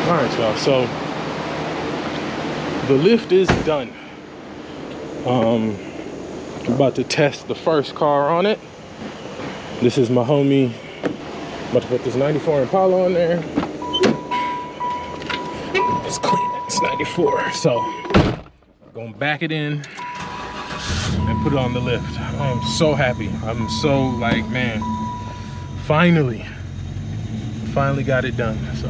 All right, y'all. So the lift is done. I'm about to test the first car on it. This is my homie. I'm about to put this 94 Impala on there. It's clean. It's 94. So I'm gonna back it in and put it on the lift. I am so happy. I'm so like, man, finally got it done. So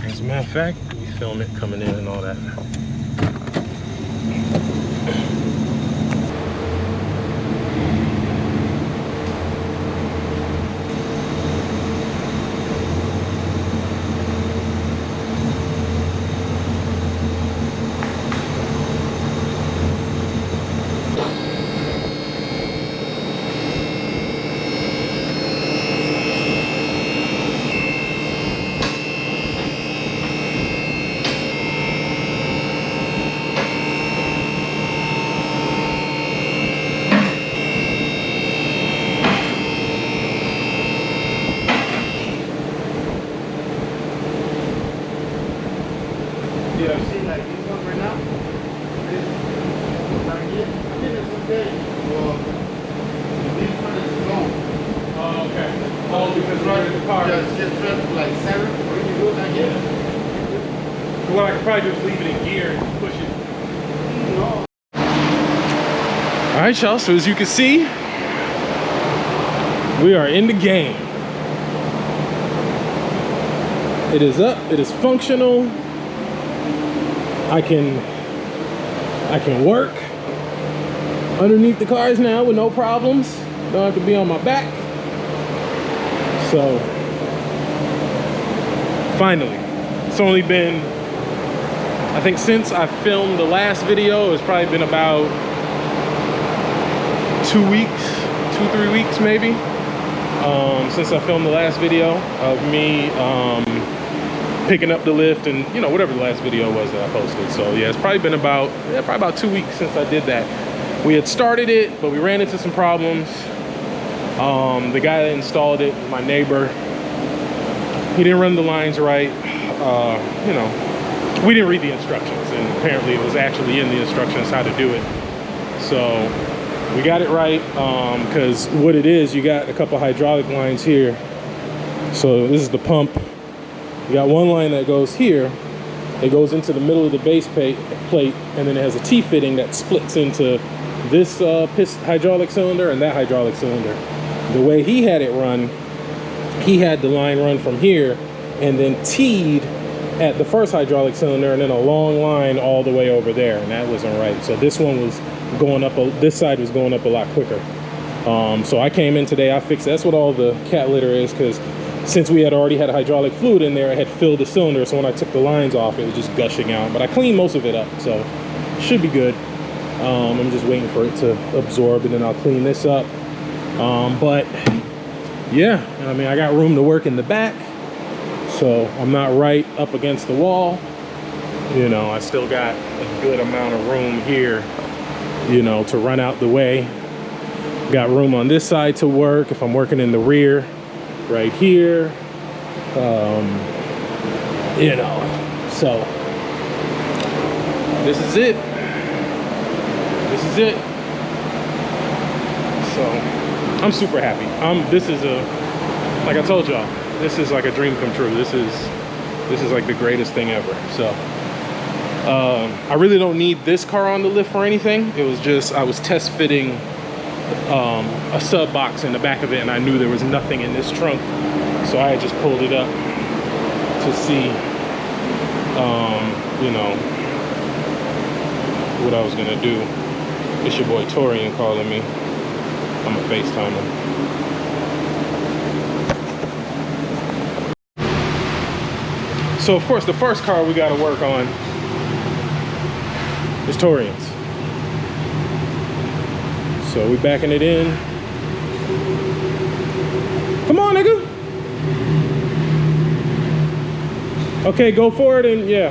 as a matter of fact, we film it coming in and all that. Yeah. See, like this one right now, this right here, I think it's okay. Well, this one is long. Oh, okay. Oh, because right in the car. Just like 7, or you do it like here. Well, I could probably just leave it in gear and just push it. No. All right, y'all. So as you can see, we are in the game. It is up. It is functional. I can work underneath the cars now with no problems. Don't have to be on my back. So finally, it's only been, I think since I filmed the last video, it's probably been about 2 weeks, 2-3 weeks maybe, since I filmed the last video of me picking up the lift and, you know, whatever the last video was that I posted. So yeah, it's probably been about 2 weeks since I did that. We had started it, but we ran into some problems. The guy that installed it, my neighbor, he didn't run the lines right. You know, we didn't read the instructions, and apparently it was actually in the instructions how to do it. So we got it right, because what it is, you got a couple hydraulic lines here. So this is the pump. You got one line that goes here. It goes into the middle of the base plate, and then it has a T-fitting that splits into this hydraulic cylinder and that hydraulic cylinder. The way he had it run, he had the line run from here and then T'd at the first hydraulic cylinder, and then a long line all the way over there, and that wasn't right. So this one was going up, this side was going up a lot quicker. So I came in today, I fixed it. That's what all the cat litter is, because since we had already had hydraulic fluid in there, it had filled the cylinder, so when I took the lines off, it was just gushing out. But I cleaned most of it up, so it should be good. I'm just waiting for it to absorb, and then I'll clean this up. But yeah, I mean, I got room to work in the back, so I'm not right up against the wall. You know, I still got a good amount of room here, you know, to run out the way. Got room on this side to work if I'm working in the rear. Right here, you know, so this is it. This is it. So I'm super happy. This is like I told y'all, this is like a dream come true. This is like the greatest thing ever. So I really don't need this car on the lift for anything. It was just, I was test fitting a sub box in the back of it, and I knew there was nothing in this trunk, so I had just pulled it up to see you know, what I was gonna do. It's your boy Torrian calling me. I'm a FaceTimer. So of course the first car we gotta work on is Torrians. So we backing it in. Come on, nigga. Okay, go for it, and yeah.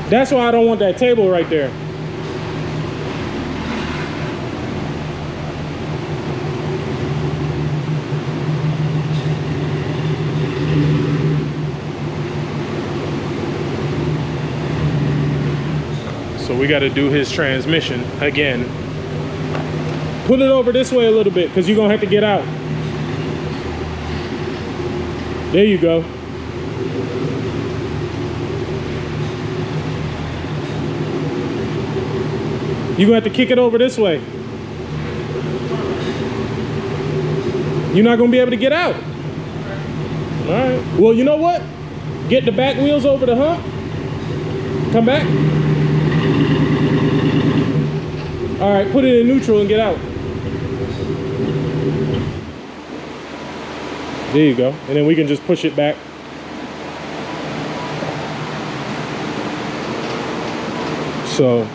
That's why I don't want that table right there. So we got to do his transmission again. Pull it over this way a little bit because you're going to have to get out. There you go. You're going to have to kick it over this way. You're not going to be able to get out. All right. Well, you know what? Get the back wheels over the hump. Come back. All right, put it in neutral and get out. There you go. And then we can just push it back. So,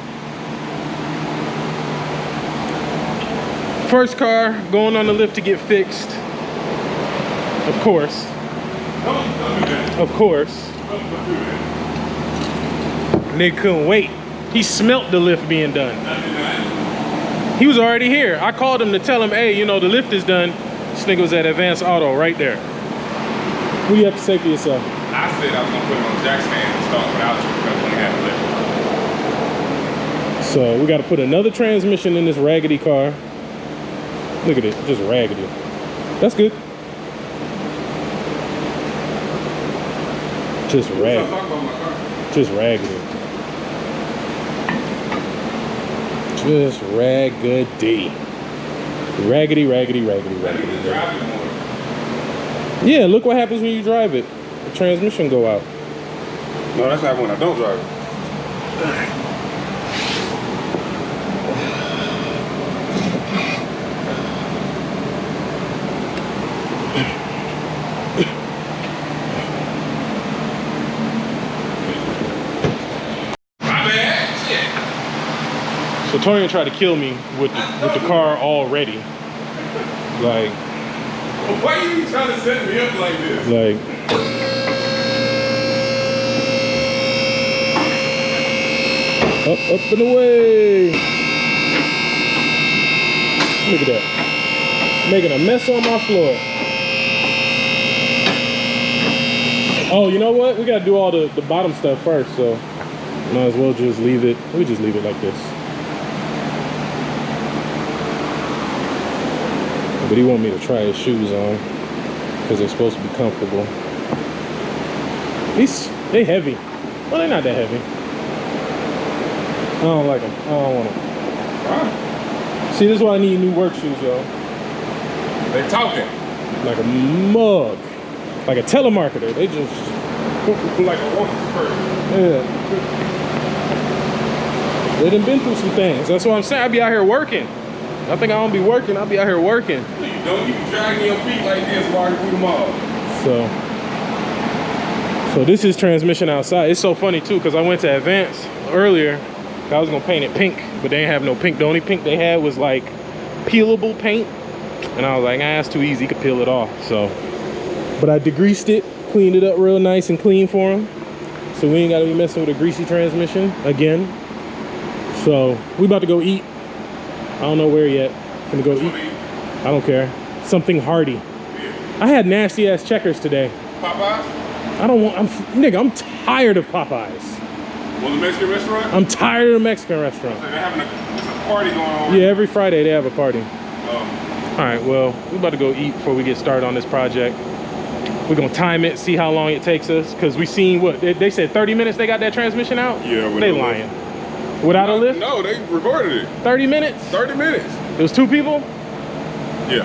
first car going on the lift to get fixed. Of course. Of course. Nigga couldn't wait. He smelt the lift being done. He was already here. I called him to tell him, hey, you know, the lift is done. This nigga was at Advanced Auto right there. What do you have to say for yourself? I said I was gonna put it on jack stand and start without you because when I had the lift. So we got to put another transmission in this raggedy car. Look at it, just raggedy. That's good. Just raggedy. Just raggedy. Just raggedy. Raggedy, raggedy, raggedy, raggedy. Yeah, look what happens when you drive it. The transmission go out. No, that's not when I don't drive it. So Torrian tried to kill me with the car already. Like, why are you trying to set me up like this? Like, up and away. Look at that. Making a mess on my floor. Oh, you know what? We gotta do all the bottom stuff first, so might as well just leave it. We just leave it like this. But he want me to try his shoes on because they're supposed to be comfortable. They heavy. Well, they're not that heavy. I don't like them. I don't want them. See, this is why I need new work shoes, yo. They talking. Like a mug. Like a telemarketer. They just... like a woman's person. Yeah. They done been through some things. That's what I'm saying. I be out here working. I think I don't be working. I'll be out here working. Don't you dragging your feet like this while you do them all. So this is transmission outside. It's so funny too because I went to Advance earlier. I was gonna paint it pink, but they ain't have no pink. The only pink they had was like peelable paint, and I was like, ah, it's too easy. You could peel it off. So, but I degreased it, cleaned it up real nice and clean for him. So we ain't gotta be messing with a greasy transmission again. So we about to go eat. I don't know where yet. Gonna go eat. I don't care. Something hearty. I had nasty ass checkers today. Popeyes? I don't want. Nigga, I'm tired of Popeyes. Well, the Mexican restaurant? I'm tired of the Mexican restaurant. So they're having a party going on. Yeah, every Friday they have a party. Oh. All right, well, we about to go eat before we get started on this project. We're gonna time it, see how long it takes us, because we seen what they said 30 minutes they got that transmission out. Yeah, they lying. Without a lift? No, they recorded it. 30 minutes? 30 minutes. It was 2 people? Yeah.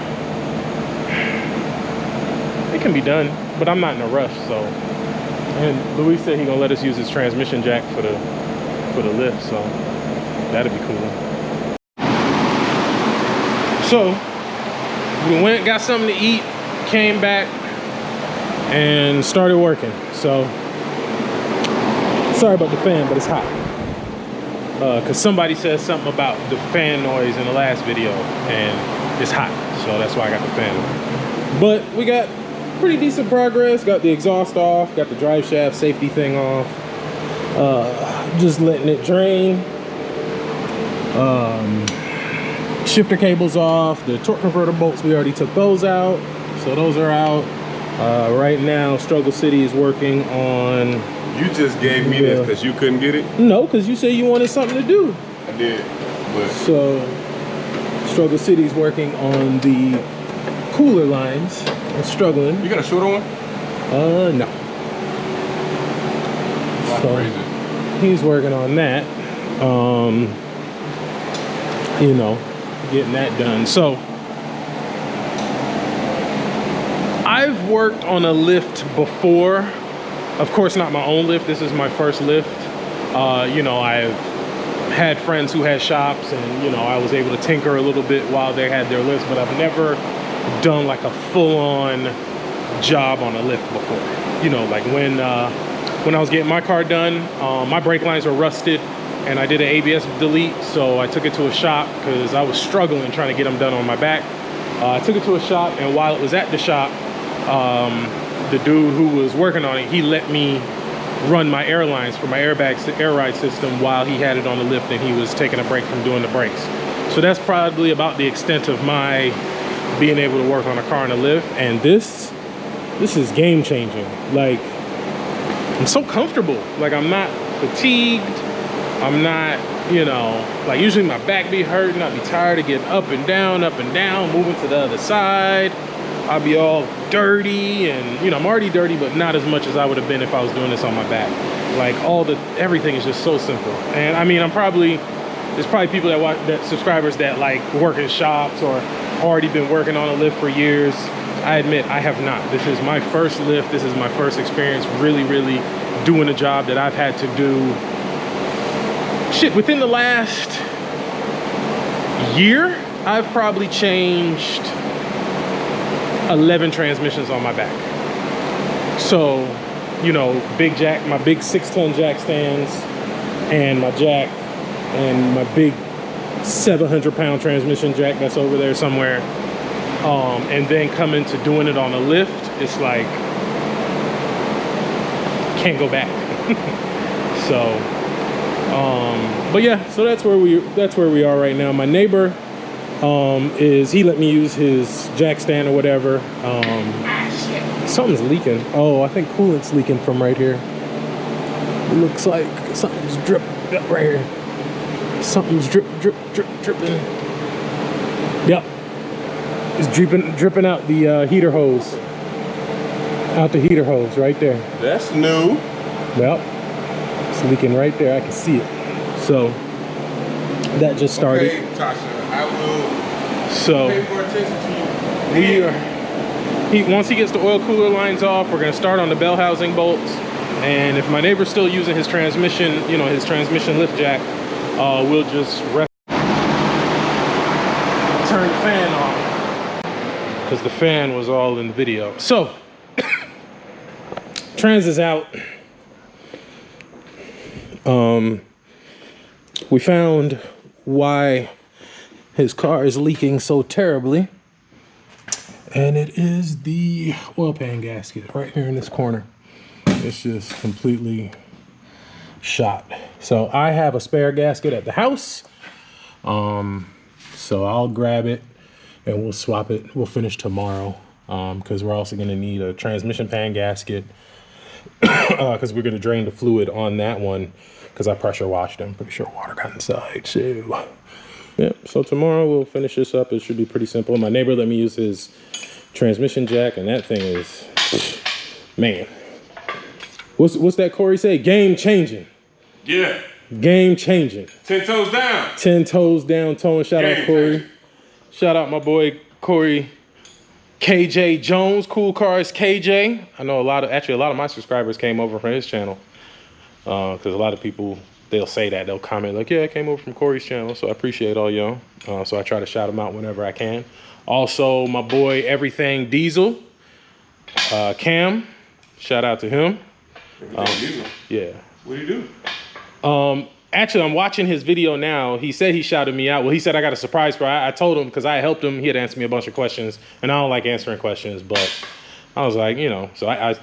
It can be done, but I'm not in a rush, so. And Luis said he gonna let us use his transmission jack for the lift, so that'd be cool. So we went, got something to eat, came back, and started working. So sorry about the fan, but it's hot. Cause somebody said something about the fan noise in the last video, and it's hot, so that's why I got the fan. But we got pretty decent progress. Got the exhaust off, got the drive shaft safety thing off. Just letting it drain. Shifter cables off. The torque converter bolts, we already took those out, so those are out. Right now, Struggle City is working on... You just gave me this because you couldn't get it? No, because you said you wanted something to do. I did, but... So, Struggle City is working on the cooler lines. I'm struggling. You got a shorter one? No. So, he's working on that. You know, getting that done. So, I've worked on a lift before. Of course, not my own lift. This is my first lift. You know, I've had friends who had shops, and you know, I was able to tinker a little bit while they had their lifts, but I've never done like a full-on job on a lift before. You know, like when I was getting my car done, my brake lines were rusted, and I did an ABS delete, so I took it to a shop because I was struggling trying to get them done on my back. I took it to a shop, and while it was at the shop, the dude who was working on it, he let me run my air lines for my air ride system while he had it on the lift and he was taking a break from doing the brakes. So that's probably about the extent of my being able to work on a car on a lift. And this is game changing. Like, I'm so comfortable. Like, I'm not fatigued. I'm not, you know, like usually my back be hurting. I'd be tired of getting up and down, moving to the other side. I'd be all dirty, and you know, I'm already dirty, but not as much as I would have been if I was doing this on my back. Like everything is just so simple. And I mean, there's probably people that watch, subscribers that like work in shops or already been working on a lift for years. I admit I have not. This is my first lift. This is my first experience really doing a job that I've had to do. Shit, within the last year, I've probably changed 11 transmissions on my back. So, you know, big jack, my big 6-ton jack stands, and my jack, and my big 700-pound transmission jack that's over there somewhere. And then coming to doing it on a lift, it's like, can't go back. So, but yeah, so that's where we are right now. My neighbor, he let me use his jack stand or whatever. Something's leaking. Oh, I think coolant's leaking from right here. It looks like something's dripping right here. Something's dripping. Yep. It's dripping out the heater hose. Out the heater hose right there. That's new. Yep. It's leaking right there. I can see it. So that just started. Okay, Tasha, I will pay more attention to you. Once he gets the oil cooler lines off, we're gonna start on the bell housing bolts. And if my neighbor's still using his transmission, you know, his transmission lift jack, we'll just turn the fan off because the fan was all in the video. So, trans is out. We found why his car is leaking so terribly, and it is the oil pan gasket right here in this corner. It's just completely shot. So I have a spare gasket at the house, so I'll grab it and we'll swap it. We'll finish tomorrow, because we're also going to need a transmission pan gasket, because we're going to drain the fluid on that one, because I pressure washed it. I'm pretty sure water got inside. So yeah, so tomorrow we'll finish this up. It should be pretty simple. My neighbor let me use his transmission jack, and that thing is, man, what's that Corey say? Game changing. Yeah. Game changing. 10 toes down. 10 toes down, towing. Shout out Corey. Shout out my boy Corey KJ Jones, Cool Cars KJ. I know a lot of my subscribers came over from his channel, because a lot of people, they'll say that, they'll comment like, yeah, I came over from Corey's channel. So I appreciate all y'all. So I try to shout them out whenever I can. Also, my boy Everything Diesel, Cam, shout out to him. Diesel? Yeah. What do you do? Actually, I'm watching his video now. He said he shouted me out. Well, he said I got a surprise for. I told him, because I helped him. He had answered me a bunch of questions, and I don't like answering questions, but I was like, you know, so I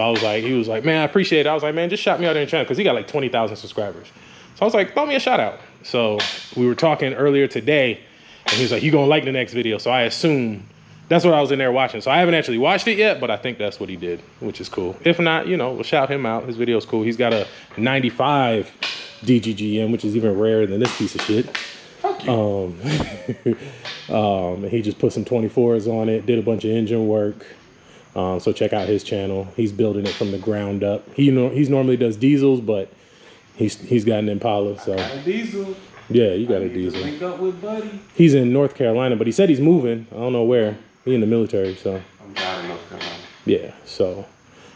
was like, he was like, man, I appreciate it. I was like, man, just shout me out in the channel, because he got like 20,000 subscribers. So I was like, throw me a shout out. So we were talking earlier today, and he was like, you gonna like the next video. So I assume that's what I was in there watching. So I haven't actually watched it yet, but I think that's what he did, which is cool. If not, you know, we'll shout him out. His video's cool. He's got a 95 DGGM, which is even rarer than this piece of shit. Fuck you. He just put some 24s on it, did a bunch of engine work. So check out his channel. He's building it from the ground up. He's normally does diesels, but he's got an Impala. So Got a diesel. yeah, you got a diesel. Link up with Buddy. He's in North Carolina, but he said he's moving. I don't know where. He in the military, so I'm down in North Carolina. yeah. So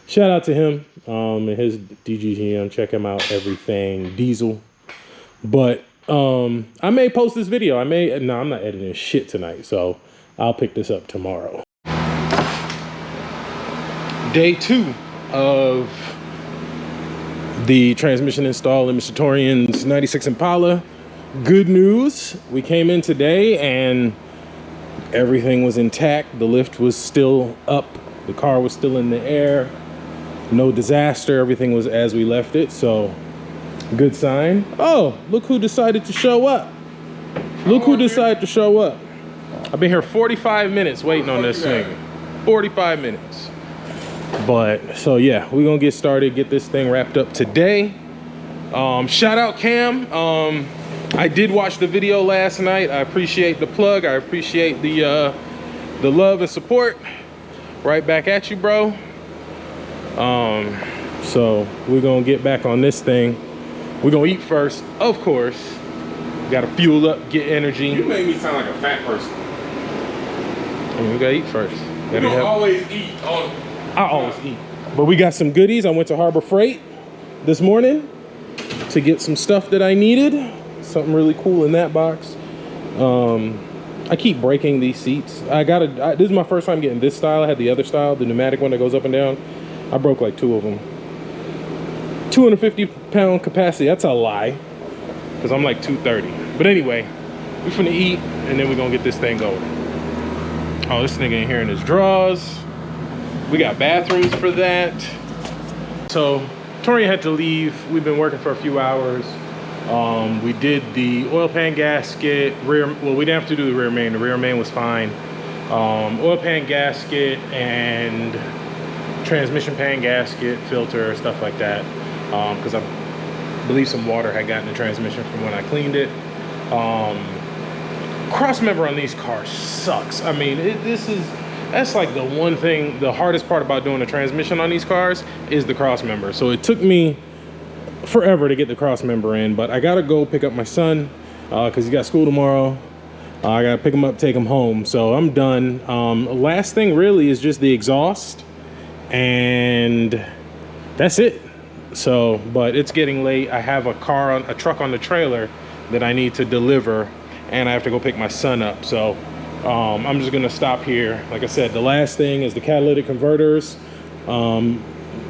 shout out to him and his DGGM. Check him out. Everything diesel. But I may post this video. I'm not editing shit tonight, so I'll pick this up tomorrow. Day 2 of the transmission install in Mr. Torrians' 96 Impala. Good news, we came in today and everything was intact. The lift was still up, the car was still in the air, no disaster, everything was as we left it, so good sign. Oh, look who decided to show up. Look who decided to show up. I've been here 45 minutes waiting on this thing. 45 minutes. But so yeah, we're gonna get started, get this thing wrapped up today. Shout out Cam. I did watch the video last night. I appreciate the plug. I appreciate the love and support. Right back at you, bro. So we're gonna get back on this thing. We're gonna eat first, of course. Gotta fuel up, get energy. You made me sound like a fat person. And we gotta eat first. You don't always eat on. I always eat. But we got some goodies. I went to Harbor Freight this morning to get some stuff that I needed. Something really cool in that box. I keep breaking these seats. This is my first time getting this style. I had the other style, the pneumatic one that goes up and down. I broke like 2 of them. 250-pound capacity. That's a lie, because I'm like 230. But anyway, we're finna eat and then we're gonna get this thing going. Oh, this nigga in here in his drawers. We got bathrooms for that. So Torian had to leave. We've been working for a few hours. We did the oil pan gasket, well, we didn't have to do the rear main. The rear main was fine. Oil pan gasket and transmission pan gasket, filter, stuff like that. Because I believe some water had gotten the transmission from when I cleaned it. Cross member on these cars sucks. I mean, that's like the one thing, the hardest part about doing a transmission on these cars is the cross member. So it took me forever to get the cross member in, but I gotta go pick up my son because he got school tomorrow. I gotta pick him up, take him home. So I'm done. Last thing really is just the exhaust, and that's it. So, but it's getting late. I have a truck on the trailer that I need to deliver, and I have to go pick my son up. So I'm just gonna stop here. Like I said, the last thing is the catalytic converters.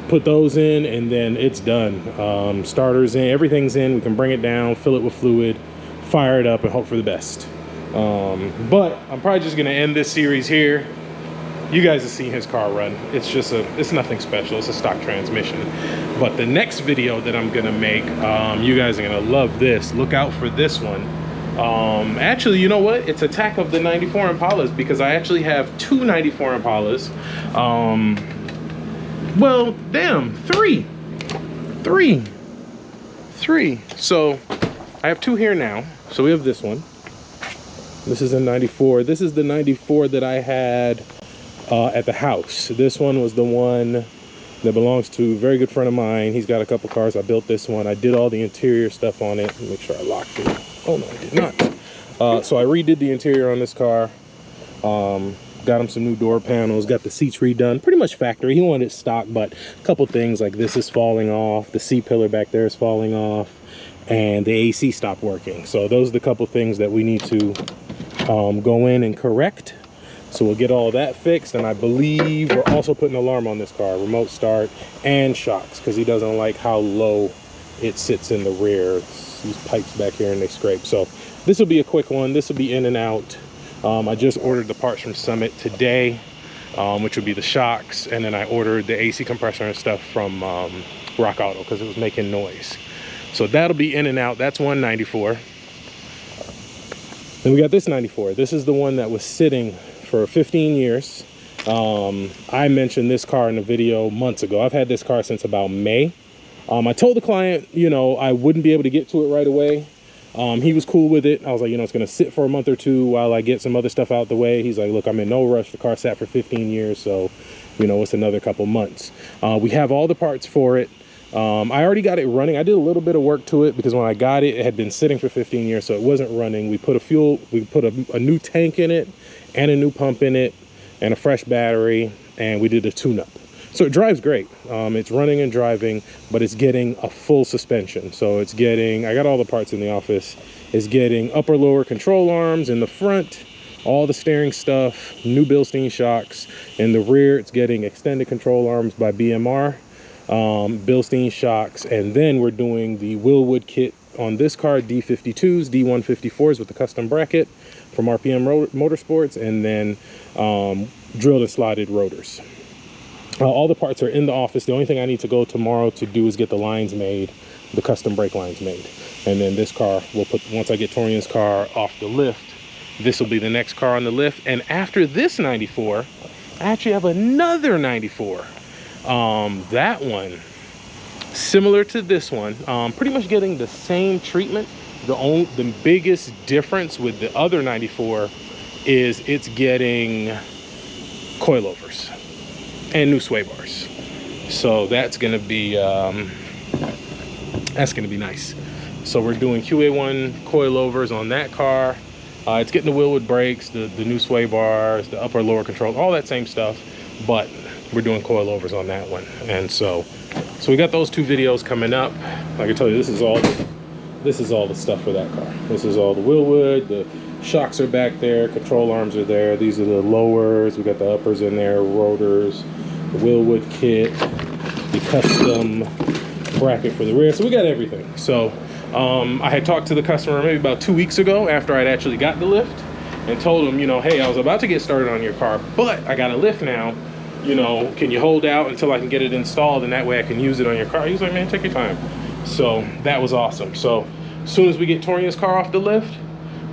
Put those in and then it's done. Starters in, everything's in. We can bring it down, fill it with fluid, fire it up, and hope for the best. But I'm probably just gonna end this series here. You guys have seen his car run. It's nothing special. It's a stock transmission. But the next video that I'm gonna make, you guys are gonna love this. Look out for this one. Actually, you know what? It's Attack of the 94 Impalas, because I actually have 2 94 Impalas. Well, damn, 3. So I have 2 here now. So we have this one. This is a 94. This is the 94 that I had at the house. This one was the one that belongs to a very good friend of mine. He's got a couple cars. I built this one. I did all the interior stuff on it. Make sure I locked it. Oh no, I did not. So I redid the interior on this car. Got him some new door panels, got the seats redone, pretty much factory. He wanted it stock, but a couple things like this is falling off, the C-pillar back there is falling off, and the AC stopped working. So those are the couple things that we need to go in and correct. So we'll get all that fixed, and I believe we're also putting an alarm on this car, remote start and shocks, because he doesn't like how low it sits in the rear. It's these pipes back here and they scrape. So this will be a quick one. This will be in and out. I just ordered the parts from Summit today, which would be the shocks, and then I ordered the AC compressor and stuff from Rock Auto because it was making noise. So that'll be in and out. That's 194. Then we got this 94. This is the one that was sitting for 15 years. I mentioned this car in a video months ago. I've had this car since about May. I told the client, you know, I wouldn't be able to get to it right away. He was cool with it. I was like, you know, it's going to sit for a month or two while I get some other stuff out the way. He's like, look, I'm in no rush. The car sat for 15 years. So, you know, it's another couple months. We have all the parts for it. I already got it running. I did a little bit of work to it because when I got it, it had been sitting for 15 years, so it wasn't running. We put a new tank in it and a new pump in it and a fresh battery, and we did a tune-up. So it drives great. It's running and driving, but it's getting a full suspension. So it's getting, I got all the parts in the office. It's getting upper lower control arms in the front, all the steering stuff, new Bilstein shocks. In the rear, it's getting extended control arms by BMR. Bilstein shocks, and then we're doing the Willwood kit on this car, D52s, D154s with the custom bracket from RPM Motorsports, and then drilled and slotted rotors. All the parts are in the office. The only thing I need to go tomorrow to do is get the lines made, the custom brake lines made, and then this car will put, once I get Torrian's car off the lift, this will be the next car on the lift. And after this 94, I actually have another 94. That one, similar to this one, pretty much getting the same treatment. The biggest difference with the other 94 is it's getting coilovers and new sway bars. So that's gonna be nice. So we're doing QA1 coilovers on that car. It's getting the Willwood brakes, the new sway bars, the upper lower control, all that same stuff, but we're doing coilovers on that one. And so we got those two videos coming up. Like I told you, this is all the stuff for that car. This is all the Willwood. The shocks are back there, control arms are there. These are the lowers. We got the uppers in there, rotors, the Willwood kit, the custom bracket for the rear. So we got everything. So I had talked to the customer maybe about 2 weeks ago after I'd actually got the lift, and told him, you know, hey, I was about to get started on your car, but I got a lift now. You know, can you hold out until I can get it installed, and that way I can use it on your car? He was like, man, take your time. So that was awesome. So as soon as we get Torrian's car off the lift,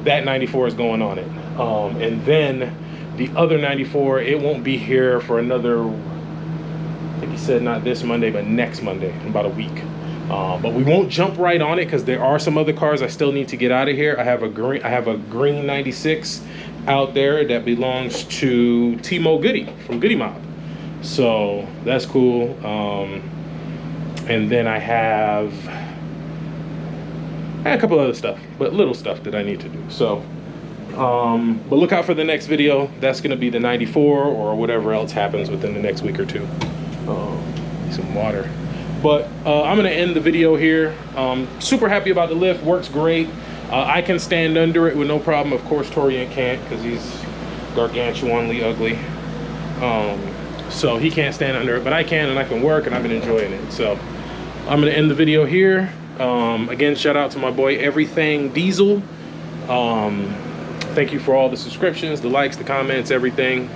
that 94 is going on it. And then the other 94, it won't be here for another, I think he said not this Monday, but next Monday, about a week. But we won't jump right on it because there are some other cars I still need to get out of here. I have a green 96 out there that belongs to Timo Goody from Goody Mob. So that's cool. And then I had a couple other stuff, but little stuff that I need to do. So but look out for the next video. That's gonna be the 94 or whatever else happens within the next week or two. Some water. But I'm gonna end the video here. Super happy about the lift, works great. I can stand under it with no problem. Of course Torrian can't because he's gargantuanly ugly. So he can't stand under it, but I can, and I can work, and I've been enjoying it. So I'm gonna end the video here. Again, shout out to my boy Everything Diesel. Thank you for all the subscriptions, the likes, the comments, everything.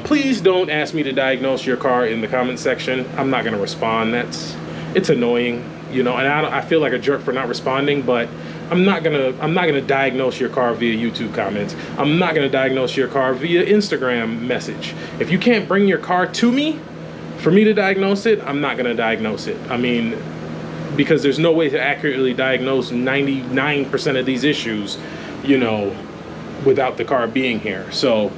Please don't ask me to diagnose your car in the comment section. I'm not gonna respond. It's annoying, you know, and I feel like a jerk for not responding, but I'm not gonna diagnose your car via YouTube comments. I'm not gonna diagnose your car via Instagram message. If you can't bring your car to me for me to diagnose it, I'm not gonna diagnose it. I mean, because there's no way to accurately diagnose 99% of these issues, you know, without the car being here. So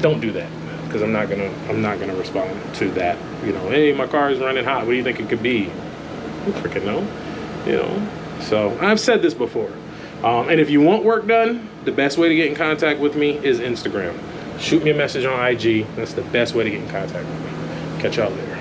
don't do that, because I'm not gonna respond to that. You know, hey, my car is running hot. What do you think it could be? I don't freaking know, you know. So I've said this before. And if you want work done, the best way to get in contact with me is Instagram. Shoot me a message on IG. That's the best way to get in contact with me. Catch y'all later.